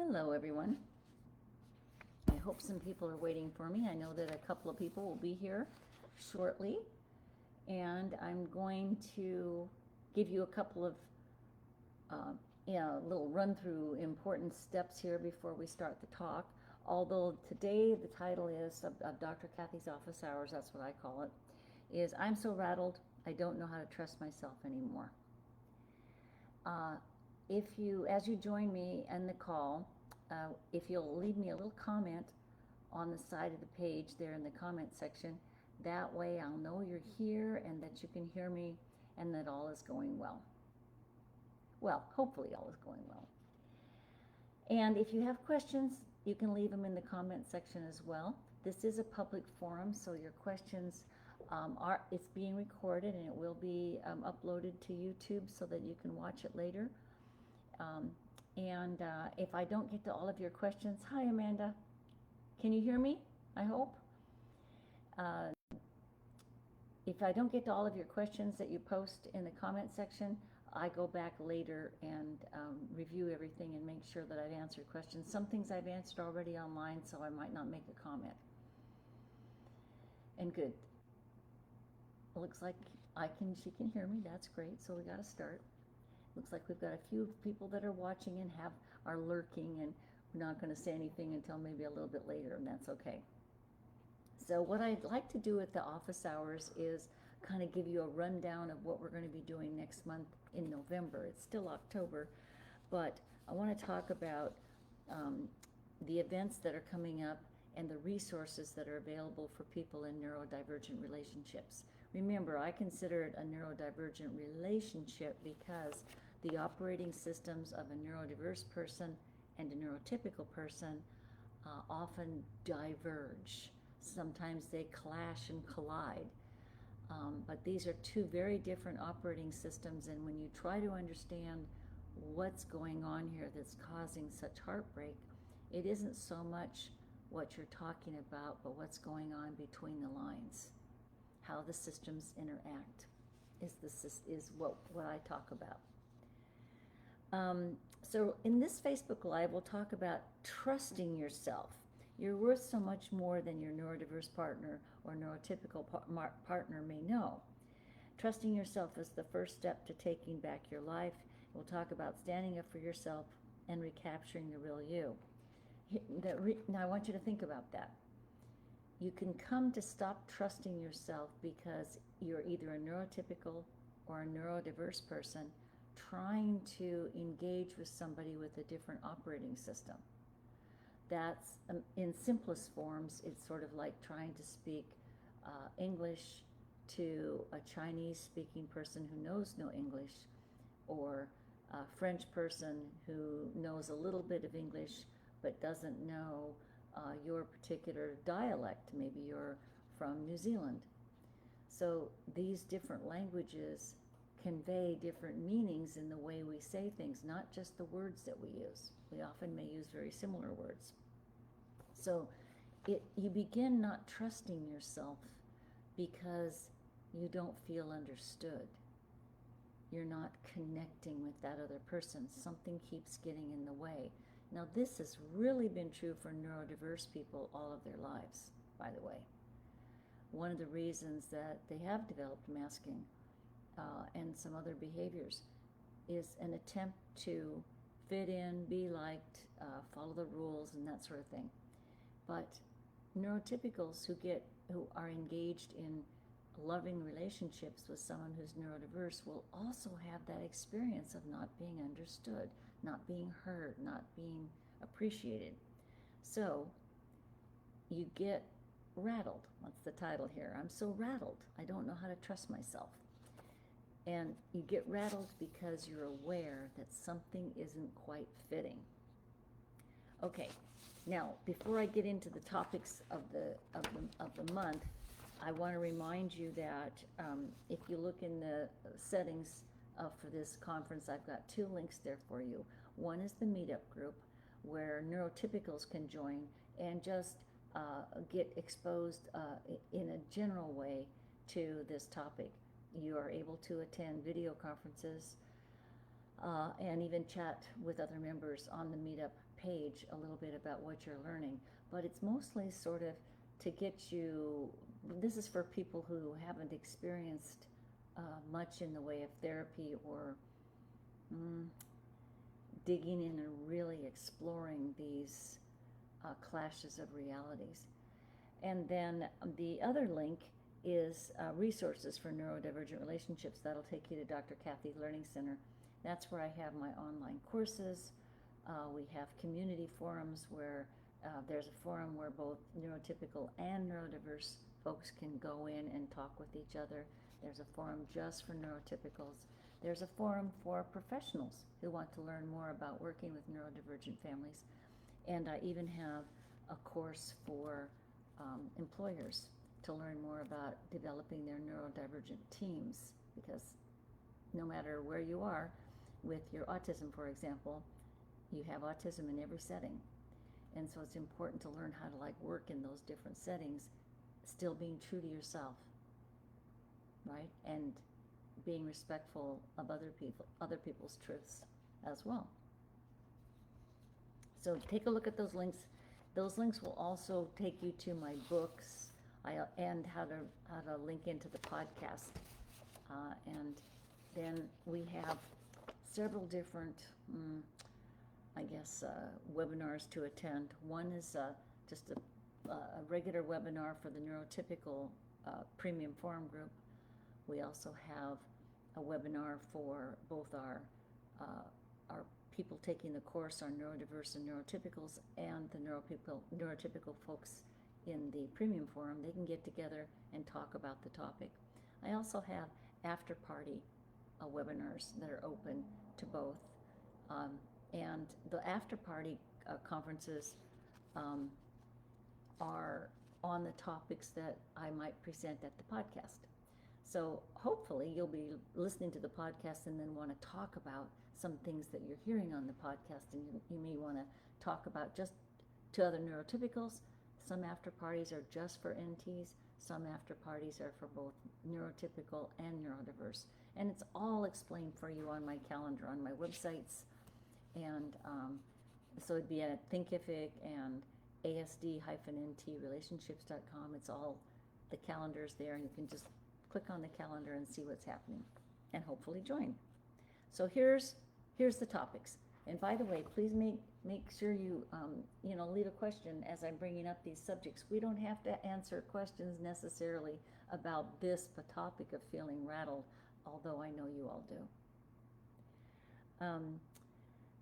Hello, everyone. I hope some people are waiting for me. I know that a couple of people will be here shortly, and I'm going to give you a couple of little run through important steps here before we start the talk. Although today the title is of Dr. Kathy's office hours, that's what I call it, is I'm so rattled I don't know how to trust myself anymore. As you join me in the call, if you'll leave me a little comment on the side of the page there in the comment section, that way I'll know you're here and that you can hear me and that all is going well. Well, hopefully all is going well. And if you have questions, you can leave them in the comment section as well. This is a public forum, so your questions it's being recorded and it will be uploaded to YouTube so that you can watch it later. If I don't get to all of your questions, hi Amanda, can you hear me? I hope. If I don't get to all of your questions that you post in the comment section, I go back later and review everything and make sure that I've answered questions. Some things I've answered already online, so I might not make a comment. And good. It looks like she can hear me. That's great. So we got to start. Looks like we've got a few people that are watching and are lurking, and we're not going to say anything until maybe a little bit later, and that's okay. So what I'd like to do at the office hours is kind of give you a rundown of what we're going to be doing next month in November. It's still October, but I want to talk about the events that are coming up and the resources that are available for people in neurodivergent relationships. Remember, I consider it a neurodivergent relationship because the operating systems of a neurodiverse person and a neurotypical person often diverge. Sometimes they clash and collide. But these are two very different operating systems, and when you try to understand what's going on here that's causing such heartbreak, it isn't so much what you're talking about, but what's going on between the lines. How the systems interact is what I talk about. So in this Facebook Live, we'll talk about trusting yourself. You're worth so much more than your neurodiverse partner or neurotypical partner may know. Trusting yourself is the first step to taking back your life. We'll talk about standing up for yourself and recapturing the real you. Now I want you to think about that. You can come to stop trusting yourself because you're either a neurotypical or a neurodiverse person trying to engage with somebody with a different operating system. That's, in simplest forms, it's sort of like trying to speak English to a Chinese-speaking person who knows no English, or a French person who knows a little bit of English but doesn't know your particular dialect. Maybe you're from New Zealand. So these different languages convey different meanings in the way we say things, not just the words that we use. We often may use very similar words. So you begin not trusting yourself because you don't feel understood. You're not connecting with that other person. Something keeps getting in the way. Now, this has really been true for neurodiverse people all of their lives, by the way. One of the reasons that they have developed masking and some other behaviors is an attempt to fit in, be liked, follow the rules, and that sort of thing. But neurotypicals who are engaged in loving relationships with someone who's neurodiverse will also have that experience of not being understood, not being heard, not being appreciated. So you get rattled. That's the title here. I'm so rattled. I don't know how to trust myself. And you get rattled because you're aware that something isn't quite fitting. Okay, now before I get into the topics of the month, I want to remind you that if you look in the settings for this conference, I've got two links there for you. One is the meetup group where neurotypicals can join and just get exposed in a general way to this topic. You are able to attend video conferences and even chat with other members on the meetup page a little bit about what you're learning. But it's mostly sort of to get you, this is for people who haven't experienced much in the way of therapy or digging in and really exploring these clashes of realities. And then the other link is resources for neurodivergent relationships. That'll take you to Dr. Kathy's Learning Center. That's where I have my online courses. We have community forums where there's a forum where both neurotypical and neurodiverse folks can go in and talk with each other. There's a forum just for neurotypicals. There's a forum for professionals who want to learn more about working with neurodivergent families. And I even have a course for employers to learn more about developing their neurodivergent teams, because no matter where you are with your autism, for example, you have autism in every setting. And so it's important to learn how to work in those different settings, still being true to yourself, right? And being respectful of other people's truths as well. So take a look at those links. Those links will also take you to my books and how to link into the podcast. And then we have several different, webinars to attend. One is just a regular webinar for the neurotypical premium forum group. We also have a webinar for both our people taking the course, our neurodiverse and neurotypicals, and the neurotypical folks in the premium forum. They can get together and talk about the topic. I also have after party webinars that are open to both. And the after party conferences are on the topics that I might present at the podcast. So hopefully you'll be listening to the podcast and then want to talk about some things that you're hearing on the podcast, and you may want to talk about just to other neurotypicals. Some after parties are just for NTs. Some after parties are for both neurotypical and neurodiverse. And it's all explained for you on my calendar, on my websites. And so it'd be at Thinkific and ASD-NTrelationships.com. It's all, the calendar's there, and you can just click on the calendar and see what's happening and hopefully join. So here's the topics. And by the way, please make sure you leave a question as I'm bringing up these subjects. We don't have to answer questions necessarily about this topic of feeling rattled, although I know you all do.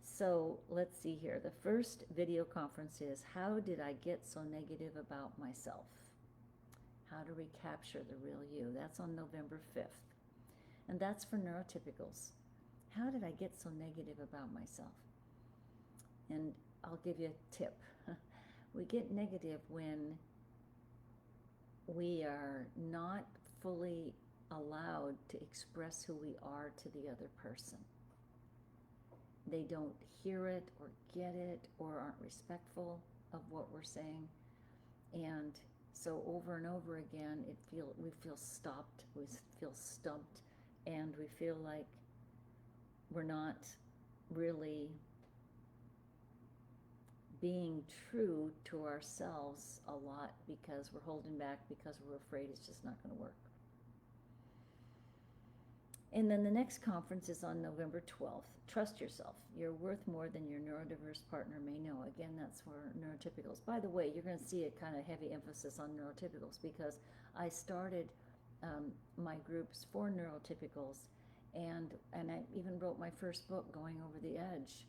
So let's see here. The first video conference is, how did I get so negative about myself? How to recapture the real you. That's on November 5th. And that's for neurotypicals. How did I get so negative about myself? And I'll give you a tip. We get negative when we are not fully allowed to express who we are to the other person. They don't hear it or get it or aren't respectful of what we're saying. And so over and over again, we feel stopped, we feel stumped, and we feel like we're not really being true to ourselves a lot because we're holding back, because we're afraid it's just not going to work. And then the next conference is on November 12th. Trust yourself. You're worth more than your neurodiverse partner may know. Again, that's for neurotypicals. By the way, you're going to see a kind of heavy emphasis on neurotypicals because I started my groups for neurotypicals, and I even wrote my first book, Going Over the Edge,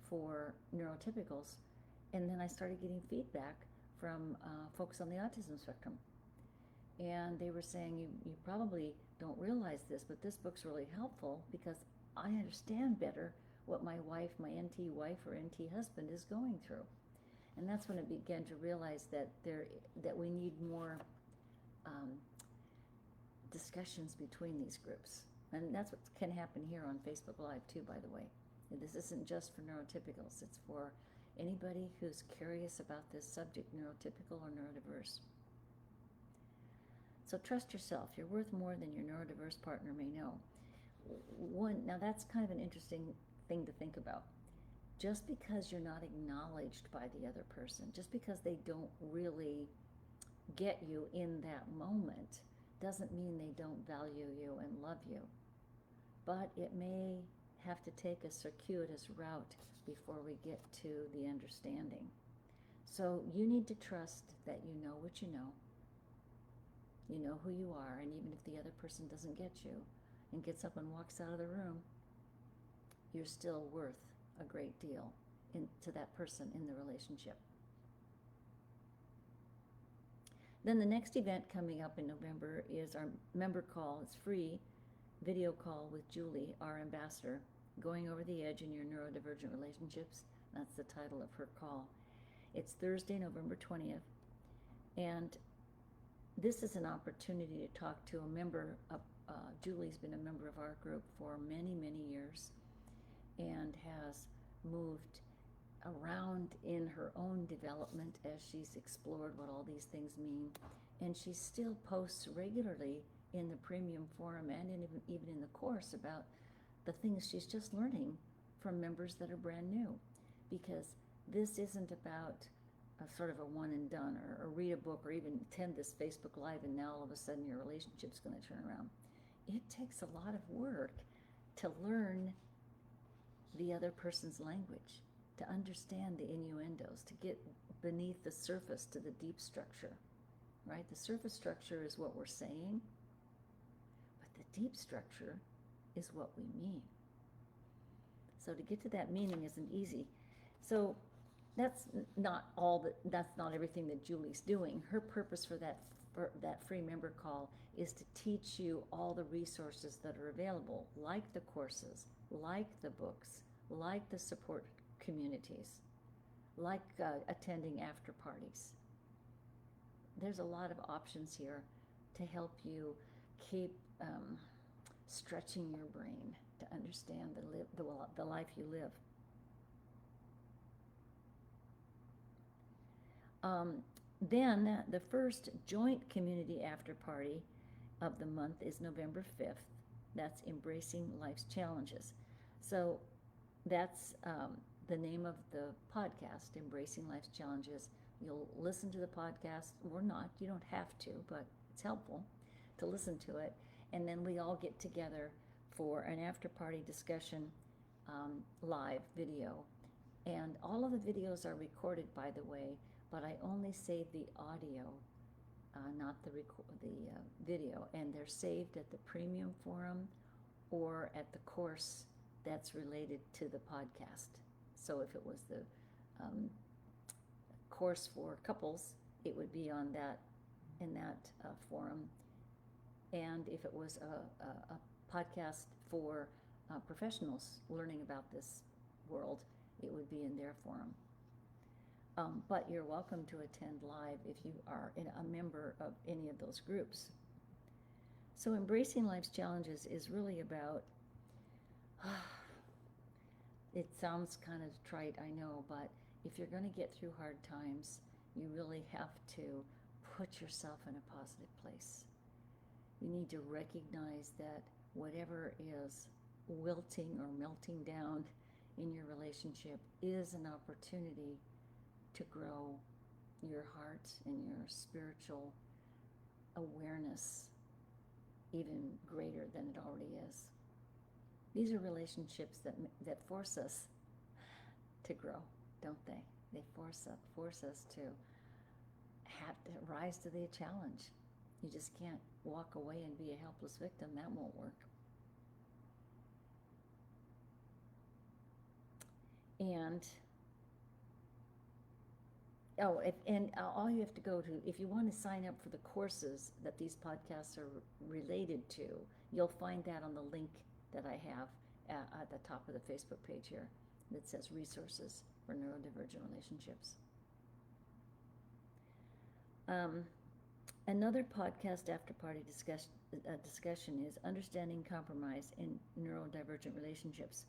for neurotypicals. And then I started getting feedback from folks on the autism spectrum. And they were saying, you probably don't realize this, but this book's really helpful because I understand better what my wife, my NT wife or NT husband is going through. And that's when I began to realize that we need more discussions between these groups. And that's what can happen here on Facebook Live too, by the way. This isn't just for neurotypicals, it's for anybody who's curious about this subject, neurotypical or neurodiverse. So trust yourself. You're worth more than your neurodiverse partner may know. Now that's kind of an interesting thing to think about. Just because you're not acknowledged by the other person, just because they don't really get you in that moment, doesn't mean they don't value you and love you. But it may have to take a circuitous route before we get to the understanding. So you need to trust that you know what you know. You know who you are, and even if the other person doesn't get you and gets up and walks out of the room, you're still worth a great deal to that person in the relationship. Then the next event coming up in November is our member call. It's free video call with Julie, our ambassador, Going Over the Edge in Your Neurodivergent Relationships. That's the title of her call. It's Thursday, November 20th. And this is an opportunity to talk to a member of, Julie's been a member of our group for many, many years and has moved around in her own development as she's explored what all these things mean. And she still posts regularly in the premium forum and even in the course about the things she's just learning from members that are brand new. Because this isn't about a sort of a one and done, or read a book, or even attend this Facebook Live and now all of a sudden your relationship's going to turn around. It takes a lot of work to learn the other person's language, to understand the innuendos, to get beneath the surface to the deep structure, right? The surface structure is what we're saying, but the deep structure is what we mean. So to get to that meaning isn't easy. So that's not everything that Julie's doing. Her purpose for that free member call is to teach you all the resources that are available, like the courses, like the books, like the support communities, like attending after parties. There's a lot of options here to help you keep stretching your brain to understand the life you live. Then the first joint community after party of the month is November 5th. That's Embracing Life's Challenges. So that's the name of the podcast, Embracing Life's Challenges. You'll listen to the podcast or not. You don't have to, but it's helpful to listen to it. And then we all get together for an after party discussion, live video. And all of the videos are recorded, by the way, but I only save the audio, not the video. And they're saved at the premium forum or at the course that's related to the podcast. So if it was the course for couples, it would be on that, in that forum. And if it was a podcast for professionals learning about this world, it would be in their forum. But you're welcome to attend live if you are a member of any of those groups. So Embracing Life's Challenges is really about, it sounds kind of trite, I know, but if you're going to get through hard times, you really have to put yourself in a positive place. You need to recognize that whatever is wilting or melting down in your relationship is an opportunity to grow your heart and your spiritual awareness even greater than it already is. These are relationships that force us to grow, don't they? They force us to have to rise to the challenge. You just can't walk away and be a helpless victim. That won't work. And all you have to go to, if you want to sign up for the courses that these podcasts are related to, you'll find that on the link that I have at the top of the Facebook page here that says Resources for Neurodivergent Relationships. Another podcast after party discussion is Understanding Compromise in Neurodivergent Relationships.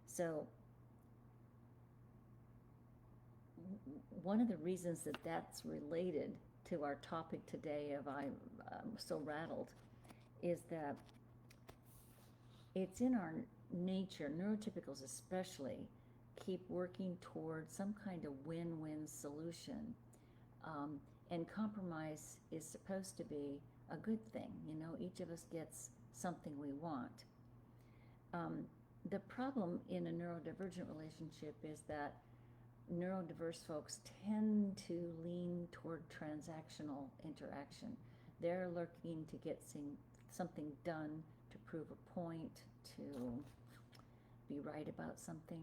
So one of the reasons that that's related to our topic today of I'm so rattled is that it's in our nature, neurotypicals especially, keep working toward some kind of win-win solution. And compromise is supposed to be a good thing. You know, each of us gets something we want. The problem in a neurodivergent relationship is that neurodiverse folks tend to lean toward transactional interaction. They're looking to get something done, to prove a point, to be right about something.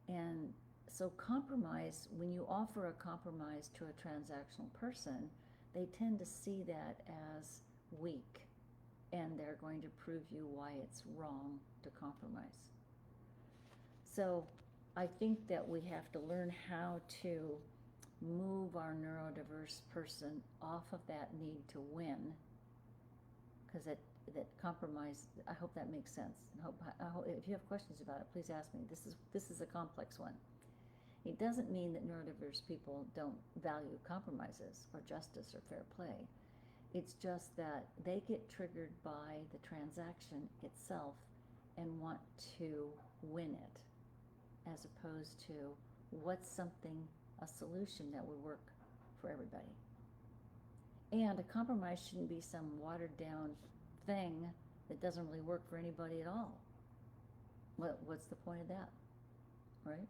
And so compromise, when you offer a compromise to a transactional person, they tend to see that as weak, and they're going to prove you why it's wrong to compromise. So I think that we have to learn how to move our neurodiverse person off of that need to win, because that compromise, I hope that makes sense. I hope if you have questions about it, please ask me. This is a complex one. It doesn't mean that neurodiverse people don't value compromises or justice or fair play. It's just that they get triggered by the transaction itself and want to win it, as opposed to what's a solution that would work for everybody. And a compromise shouldn't be some watered down thing that doesn't really work for anybody at all. What's the point of that, right?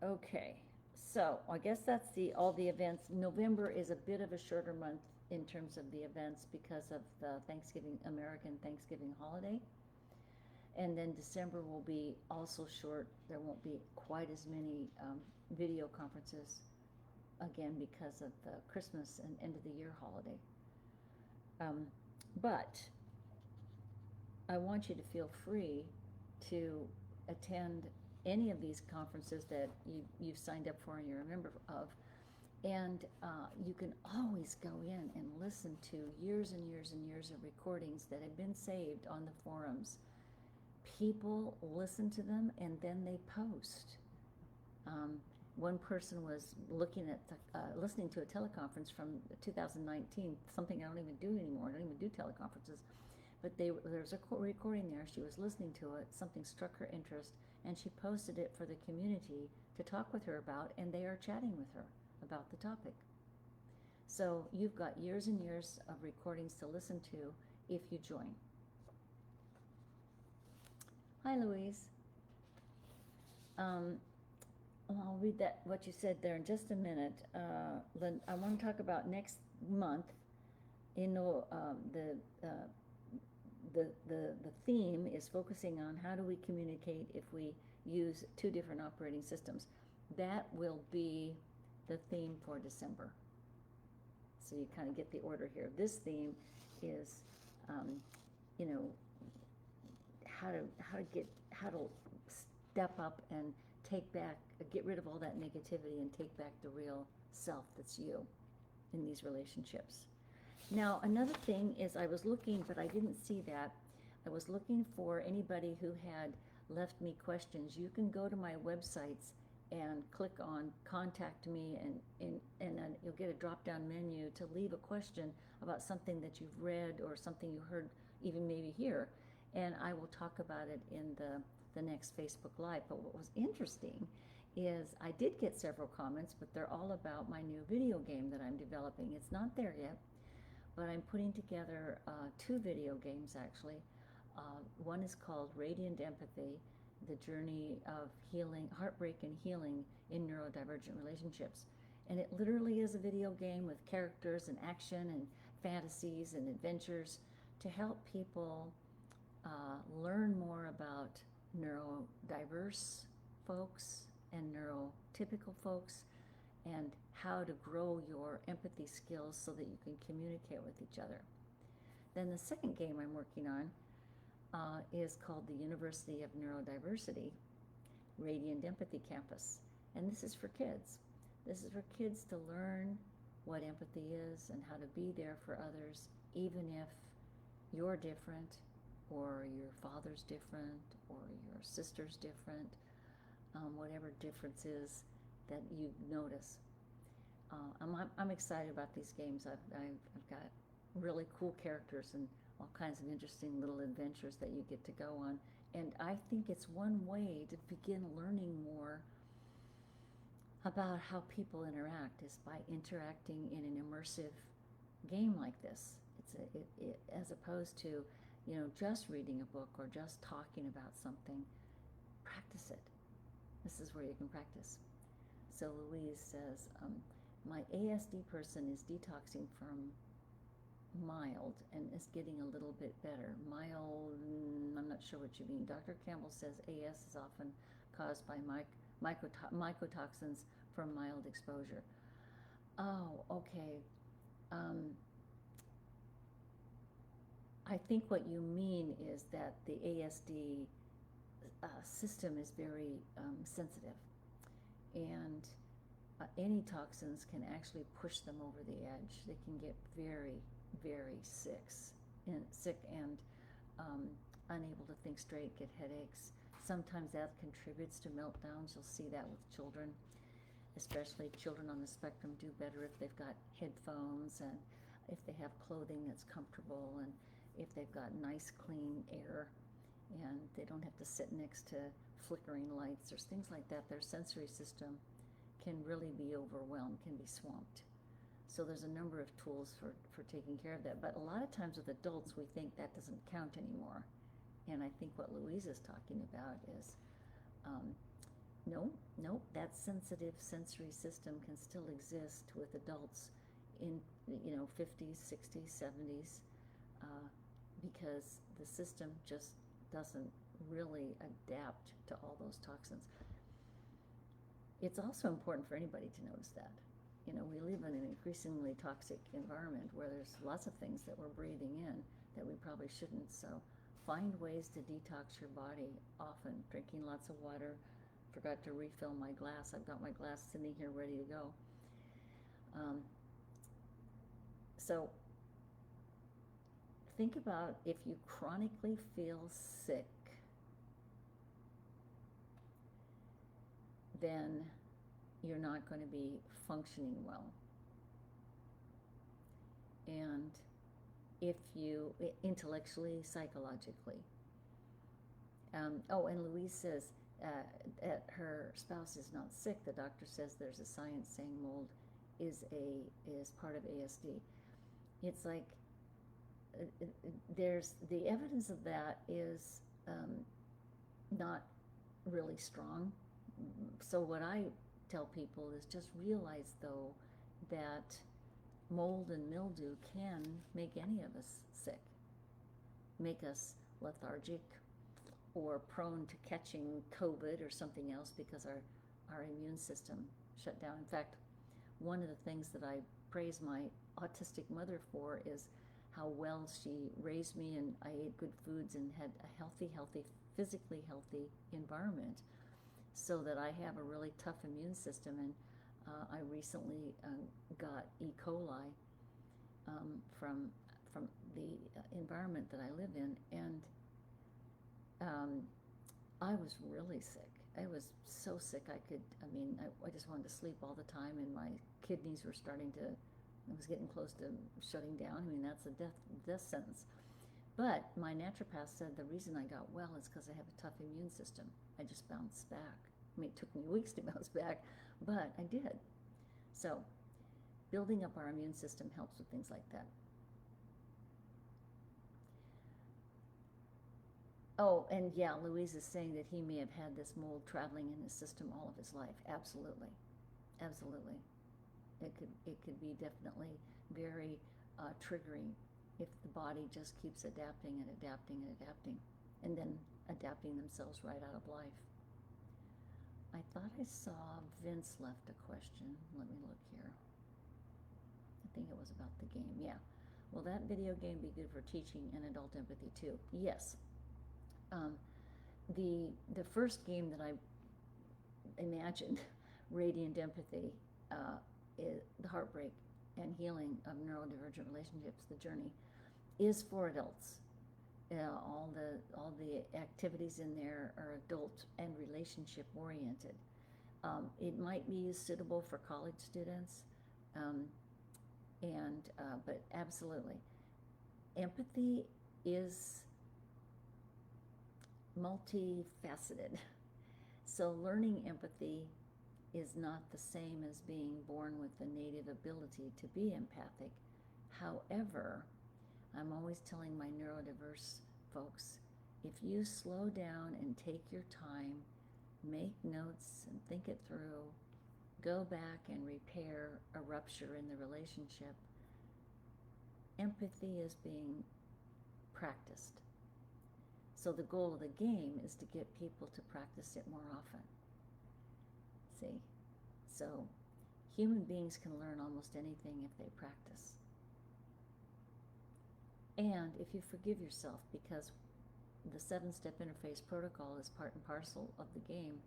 Okay, so I guess that's all the events. November is a bit of a shorter month in terms of the events because of the American Thanksgiving holiday. And then December will be also short. There won't be quite as many video conferences, again, because of the Christmas and end of the year holiday. But I want you to feel free to attend any of these conferences that you've signed up for and you're a member of. And you can always go in and listen to years and years and years of recordings that have been saved on the forums. People listen to them and then they post. One person was listening to a teleconference from 2019, something I don't even do anymore. I don't even do teleconferences. But there's a recording there. She was listening to it. Something struck her interest, and she posted it for the community to talk with her about, and they are chatting with her about the topic. So you've got years and years of recordings to listen to if you join. Hi, Louise. I'll read what you said there in just a minute. I want to talk about next month. The theme is focusing on how do we communicate if we use two different operating systems. That will be the theme for December. So you kind of get the order here. This theme is, how to step up and get rid of all that negativity and take back the real self that's you in these relationships. Now, another thing is I was looking, but I didn't see that. I was looking for anybody who had left me questions. You can go to my websites and click on Contact Me, and you'll get a drop-down menu to leave a question about something that you've read or something you heard even maybe here, and I will talk about it in the next Facebook Live. But what was interesting is I did get several comments, but they're all about my new video game that I'm developing. It's not there yet, but I'm putting together two video games, actually. One is called Radiant Empathy, the journey of healing, heartbreak and healing in neurodivergent relationships. And it literally is a video game with characters and action and fantasies and adventures to help people learn more about neurodiverse folks and neurotypical folks, and how to grow your empathy skills so that you can communicate with each other. Then the second game I'm working on is called the University of Neurodiversity, Radiant Empathy Campus. And this is for kids. This is for kids to learn what empathy is and how to be there for others, even if you're different, or your father's different, or your sister's different, whatever difference is that you notice. I'm excited about these games. I've got really cool characters, and all kinds of interesting little adventures that you get to go on. And I think it's one way to begin learning more about how people interact is by interacting in an immersive game like this. As opposed to, just reading a book or just talking about something. Practice it. This is where you can practice. So Louise says, my ASD person is detoxing from mild and is getting a little bit better. Mild, I'm not sure what you mean. Dr. Campbell says AS is often caused by mycotoxins from mild exposure. Oh, okay. I think what you mean is that the ASD system is very sensitive, and any toxins can actually push them over the edge. They can get very, very sick and unable to think straight, get headaches. Sometimes that contributes to meltdowns. You'll see that with children, especially children on the spectrum do better if they've got headphones and if they have clothing that's comfortable and if they've got nice, clean air and they don't have to sit next to flickering lights or things like that. Their sensory system can really be overwhelmed, can be swamped. So there's a number of tools for taking care of that. But a lot of times with adults, we think that doesn't count anymore. And I think what Louise is talking about is, no, that sensitive sensory system can still exist with adults in, 50s, 60s, 70s, because the system just doesn't really adapt to all those toxins. It's also important for anybody to notice that. We live in an increasingly toxic environment where there's lots of things that we're breathing in that we probably shouldn't. So find ways to detox your body often. Drinking lots of water. Forgot to refill my glass. I've got my glass sitting here ready to go. So think about if you chronically feel sick, then you're not going to be functioning well. And if you, intellectually, psychologically. And Louise says that her spouse is not sick. The doctor says there's a science saying mold is part of ASD. It's like there's the evidence of that is not really strong. So what I tell people is just realize, though, that mold and mildew can make any of us sick, make us lethargic or prone to catching COVID or something else because our immune system shut down. In fact, one of the things that I praise my autistic mother for is how well she raised me, and I ate good foods and had a healthy, physically healthy environment, so that I have a really tough immune system. And I recently got E. coli from the environment that I live in, and I was really sick. I was so sick I just wanted to sleep all the time, and my kidneys were I was getting close to shutting down. That's a death sentence. But my naturopath said the reason I got well is because I have a tough immune system. I just bounced back. It took me weeks to bounce back, but I did. So building up our immune system helps with things like that. Oh, and yeah, Louise is saying that he may have had this mold traveling in his system all of his life. Absolutely. Absolutely. It could be definitely very triggering if the body just keeps adapting and adapting and adapting, and then adapting themselves right out of life. I thought I saw Vince left a question. Let me look here. I think it was about the game. Yeah. Will that video game be good for teaching and adult empathy too? Yes. The first game that I imagined, Radiant Empathy, is the heartbreak and healing of neurodivergent relationships, the journey, is for adults. All the activities in there are adult and relationship oriented. It might be suitable for college students, but absolutely, empathy is multifaceted. So learning empathy is not the same as being born with the native ability to be empathic. However, I'm always telling my neurodiverse folks, if you slow down and take your time, make notes and think it through, go back and repair a rupture in the relationship, empathy is being practiced. So the goal of the game is to get people to practice it more often. See? So human beings can learn almost anything if they practice. And if you forgive yourself, because the 7-step interface protocol is part and parcel of the game,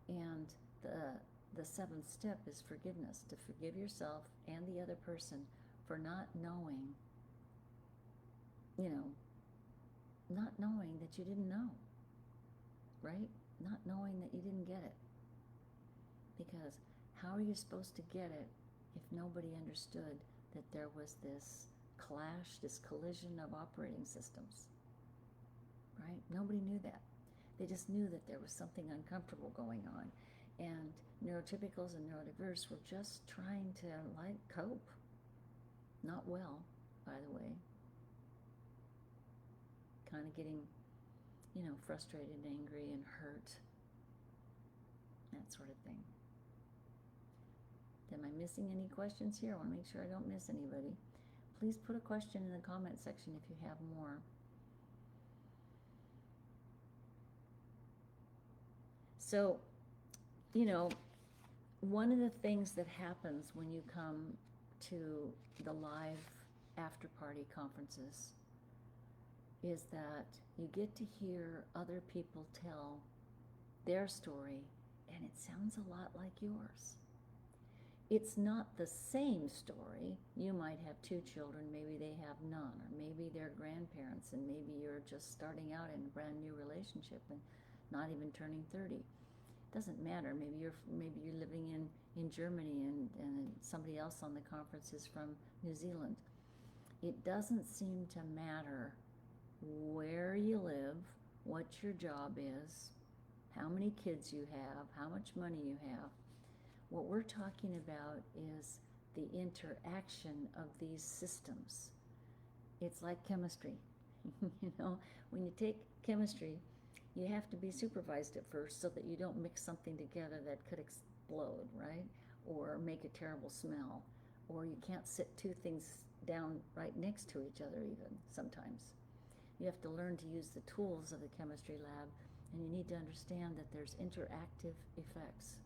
and the 7th step is forgiveness, to forgive yourself and the other person for not knowing, not knowing that you didn't know, right? Not knowing that you didn't get it. Because how are you supposed to get it if nobody understood that there was this clash, this collision of operating systems, right? Nobody knew that. They just knew that there was something uncomfortable going on. And neurotypicals and neurodiverse were just trying to, cope. Not well, by the way. Kind of getting, frustrated and angry and hurt. That sort of thing. Am I missing any questions here? I want to make sure I don't miss anybody. Please put a question in the comment section if you have more. So, one of the things that happens when you come to the live after party conferences is that you get to hear other people tell their story, and it sounds a lot like yours. It's not the same story. You might have 2 children, maybe they have none, or maybe they're grandparents, and maybe you're just starting out in a brand new relationship and not even turning 30. Doesn't matter. Maybe you're living in Germany and somebody else on the conference is from New Zealand. It doesn't seem to matter where you live, what your job is, how many kids you have, how much money you have. What we're talking about is the interaction of these systems. It's like chemistry. When you take chemistry, you have to be supervised at first so that you don't mix something together that could explode, right? Or make a terrible smell. Or you can't sit 2 things down right next to each other even sometimes. You have to learn to use the tools of the chemistry lab, and you need to understand that there's interactive effects.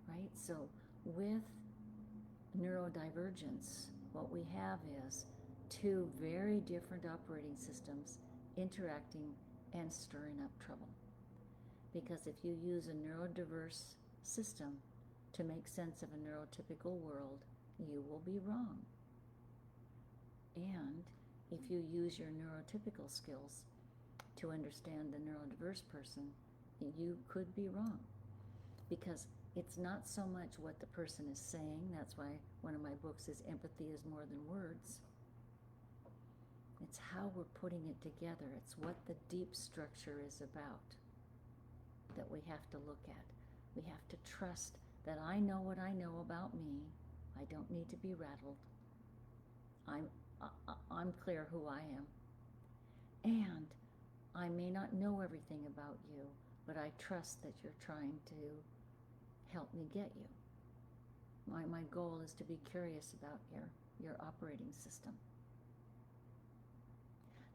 Right? So with neurodivergence, what we have is 2 very different operating systems interacting and stirring up trouble. Because if you use a neurodiverse system to make sense of a neurotypical world, you will be wrong. And if you use your neurotypical skills to understand the neurodiverse person, you could be wrong. Because it's not so much what the person is saying. That's why one of my books is Empathy is More Than Words. It's how we're putting it together. It's what the deep structure is about that we have to look at. We have to trust that I know what I know about me. I don't need to be rattled. I'm clear who I am. And I may not know everything about you, but I trust that you're trying to help me get you. My goal is to be curious about your operating system.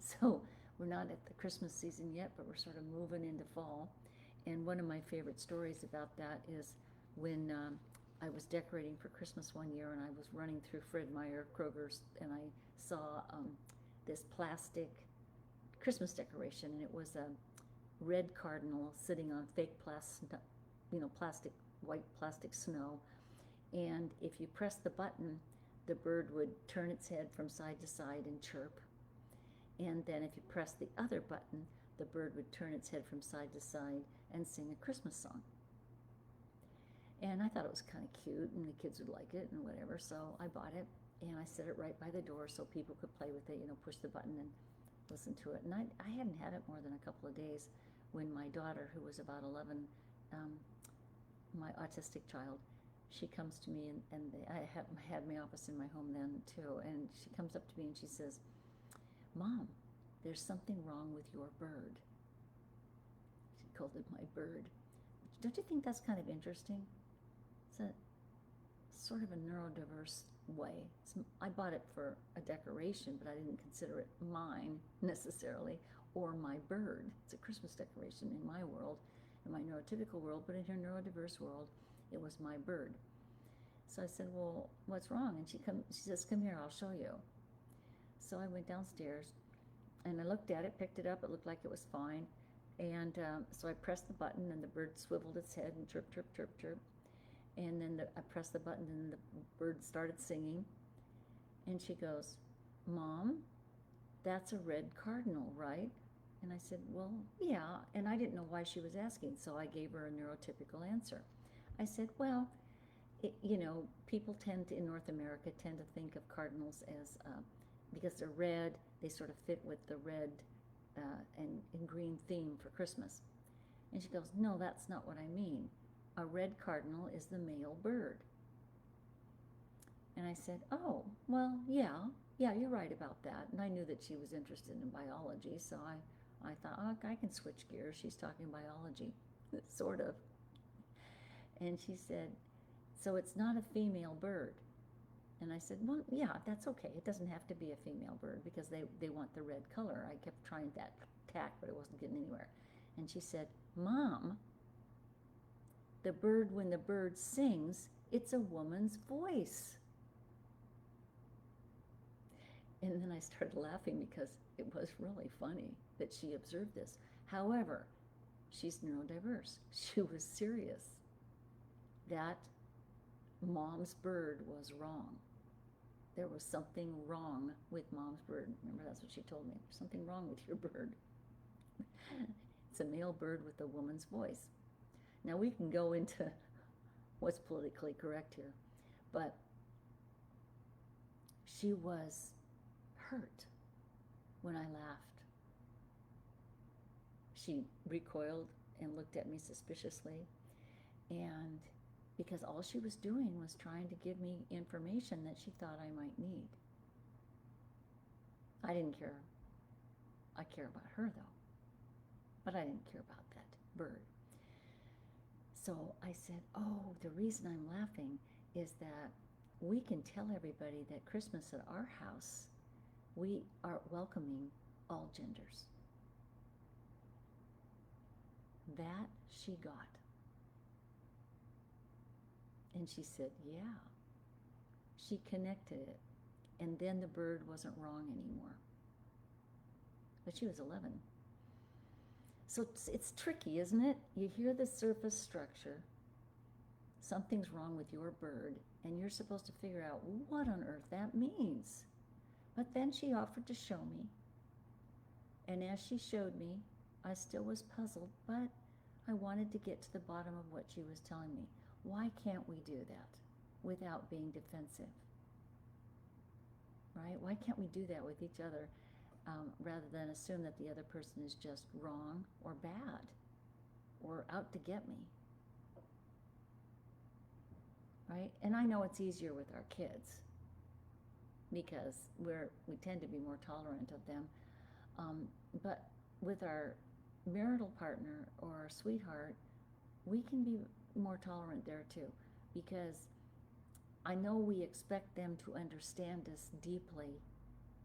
So we're not at the Christmas season yet, but we're sort of moving into fall. And one of my favorite stories about that is when I was decorating for Christmas one year, and I was running through Fred Meyer Kroger's, and I saw this plastic Christmas decoration, and it was a red cardinal sitting on fake white plastic snow. And if you press the button, the bird would turn its head from side to side and chirp. And then if you press the other button, the bird would turn its head from side to side and sing a Christmas song. And I thought it was kind of cute, and the kids would like it and whatever, so I bought it. and I set it right by the door so people could play with it, push the button and listen to it. And I hadn't had it more than a couple of days when my daughter, who was about 11, my autistic child, she comes to me, and I had my office in my home then too, and she comes up to me and she says, "Mom, there's something wrong with your bird." She called it my bird. Don't you think that's kind of interesting? It's a sort of a neurodiverse way. I bought it for a decoration, but I didn't consider it mine necessarily, or my bird. It's a Christmas decoration in my world, in my neurotypical world, but in her neurodiverse world, it was my bird. So I said, "Well, what's wrong?" And she says, "Come here, I'll show you." So I went downstairs, and I looked at it, picked it up. It looked like it was fine. And so I pressed the button, and the bird swiveled its head and chirp, chirp, chirp, chirp. And then I pressed the button, and the bird started singing. And she goes, "Mom, that's a red cardinal, right?" And I said, "Well, yeah." And I didn't know why she was asking, so I gave her a neurotypical answer. I said, "Well, people in North America tend to think of cardinals as, because they're red, they sort of fit with the red and green theme for Christmas." And she goes, "No, that's not what I mean. A red cardinal is the male bird." And I said, "Oh, well, yeah, you're right about that." And I knew that she was interested in biology, so I thought, "Oh, I can switch gears. She's talking biology," sort of. And she said, "So it's not a female bird?" And I said, "Well, yeah, that's okay. It doesn't have to be a female bird because they want the red color." I kept trying that tack, but it wasn't getting anywhere. And she said, "Mom, when the bird sings, it's a woman's voice." And then I started laughing because it was really funny that she observed this. However, she's neurodiverse. She was serious. That Mom's bird was wrong. There was something wrong with Mom's bird. Remember, that's what she told me. There's something wrong with your bird. It's a male bird with a woman's voice. Now we can go into what's politically correct here, but she was hurt when I laughed. She recoiled and looked at me suspiciously, and because all she was doing was trying to give me information that she thought I might need. I didn't care. I care about her though, but I didn't care about that bird. So I said, "Oh, the reason I'm laughing is that we can tell everybody that Christmas at our house, we are welcoming all genders." That she got. And she said, "Yeah." She connected it. And then the bird wasn't wrong anymore. But she was 11. So it's tricky, isn't it? You hear the surface structure. Something's wrong with your bird, and you're supposed to figure out what on earth that means. But then she offered to show me. And as she showed me, I still was puzzled, but I wanted to get to the bottom of what she was telling me. Why can't we do that without being defensive? Right? Why can't we do that with each other rather than assume that the other person is just wrong or bad or out to get me? Right? And I know it's easier with our kids because we tend to be more tolerant of them. But with our marital partner or our sweetheart, we can be more tolerant there too, because I know we expect them to understand us deeply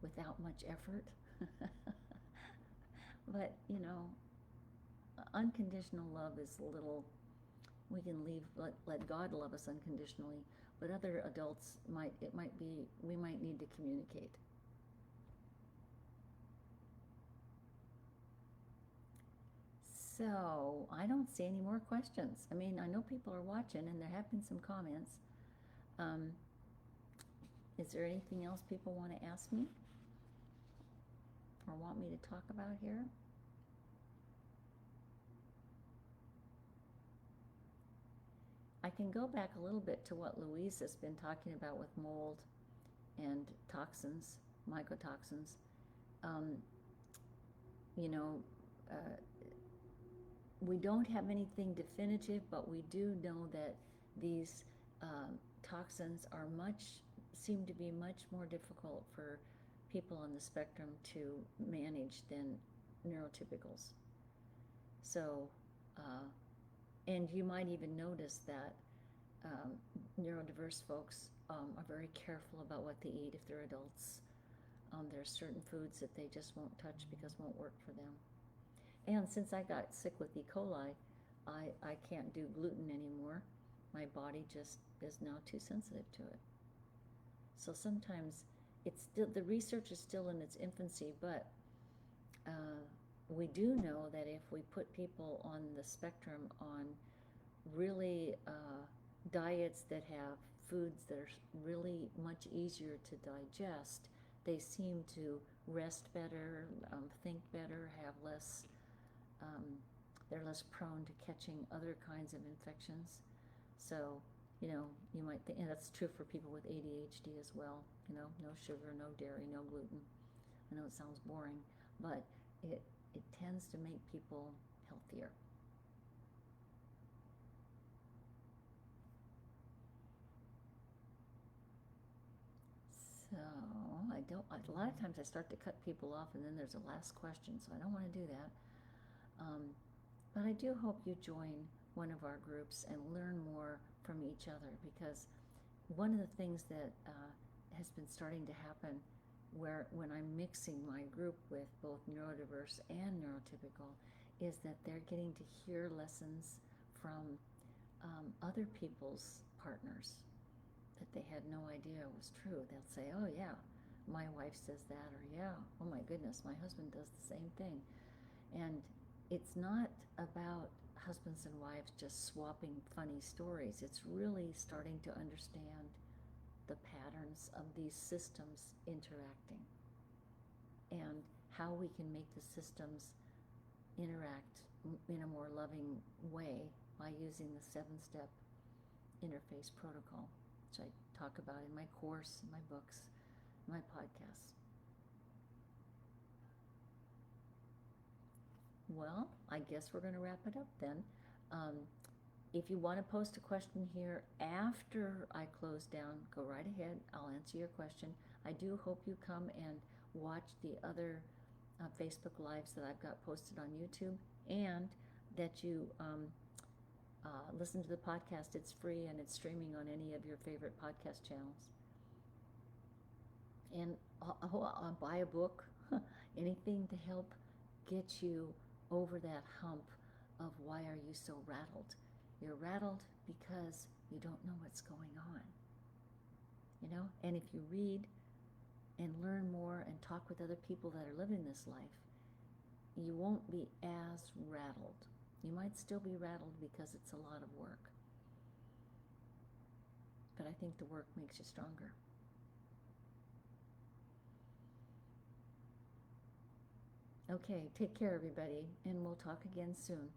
without much effort. But unconditional love is a little, we can let God love us unconditionally, but other adults we might need to communicate. So I don't see any more questions. I mean, I know people are watching and there have been some comments. Is there anything else people want to ask me or want me to talk about here? I can go back a little bit to what Louise has been talking about with mold and toxins, mycotoxins. Um, you know, uh, we don't have anything definitive, but we do know that these toxins seem to be much more difficult for people on the spectrum to manage than neurotypicals. So, uh, and you might even notice that um, neurodiverse folks are very careful about what they eat if they're adults. There are certain foods that they just won't touch because won't work for them. And since I got sick with E. coli, I can't do gluten anymore. My body just is now too sensitive to it. So sometimes it's still, the research is still in its infancy, but we do know that if we put people on the spectrum on really diets that have foods that are really much easier to digest, they seem to rest better, think better, have less, they're less prone to catching other kinds of infections. So, you might think, and that's true for people with ADHD as well, no sugar, no dairy, no gluten. I know it sounds boring, but it tends to make people healthier. So a lot of times I start to cut people off and then there's a last question, so I don't want to do that. But I do hope you join one of our groups and learn more from each other, because one of the things that has been starting to happen when I'm mixing my group with both neurodiverse and neurotypical is that they're getting to hear lessons from other people's partners that they had no idea was true. They'll say, oh yeah, my wife says that, or yeah, oh my goodness, my husband does the same thing. And it's not about husbands and wives just swapping funny stories. It's really starting to understand the patterns of these systems interacting and how we can make the systems interact in a more loving way by using the 7-step interface protocol, which I talk about in my course, in my books, my podcasts. Well, I guess we're going to wrap it up then. If you want to post a question here after I close down, go right ahead. I'll answer your question. I do hope you come and watch the other Facebook Lives that I've got posted on YouTube, and that you listen to the podcast. It's free and it's streaming on any of your favorite podcast channels. And I'll buy a book, anything to help get you over that hump of why are you so rattled. You're rattled because you don't know what's going on. And if you read and learn more and talk with other people that are living this life, you won't be as rattled. You might still be rattled because it's a lot of work. But I think the work makes you stronger. Okay, take care, everybody, and we'll talk again soon.